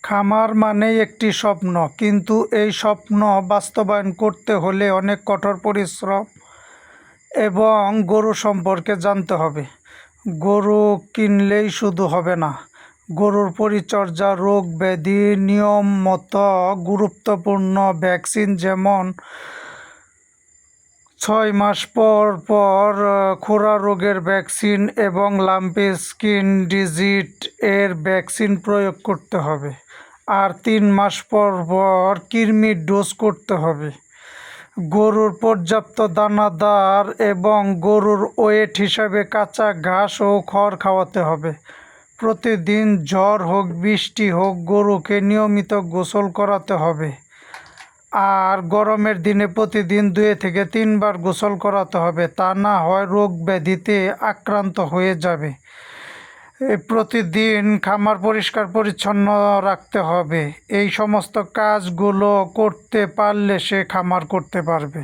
খামার মানেই একটি স্বপ্ন, কিন্তু এই স্বপ্ন বাস্তবায়ন করতে হলে অনেক কঠোর পরিশ্রম এবং গরু সম্পর্কে জানতে হবে। গরু কিনলেই শুধু হবে না, গরুর পরিচর্যা, রোগ ব্যাধি, নিয়ম মতো গুরুত্বপূর্ণ ভ্যাকসিন যেমন 6 মাস পর পর খুরা রোগের ভ্যাকসিন এবং লাম্পি স্কিন ডিজিজ এর ভ্যাকসিন প্রয়োগ করতে হবে। আর 3 মাস পর পর কৃমির ডোজ করতে হবে। গরুর পর্যাপ্ত দানাদার এবং গরুর ওয়েট হিসাবে কাঁচা ঘাস ও খড় খাওয়াতে হবে। প্রতিদিন ঝড় হোক বৃষ্টি হোক গরুকে নিয়মিত গোসল করাতে হবে। আর গরমের দিনে প্রতিদিন 2 থেকে 3 বার গোসল করাতে হবে, তা না হয় রোগ ব্যাধিতে আক্রান্ত হয়ে যাবে। প্রতিদিন খামার পরিষ্কার পরিচ্ছন্ন রাখতে হবে। এই সমস্ত কাজগুলো করতে পারলে সে খামার করতে পারবে।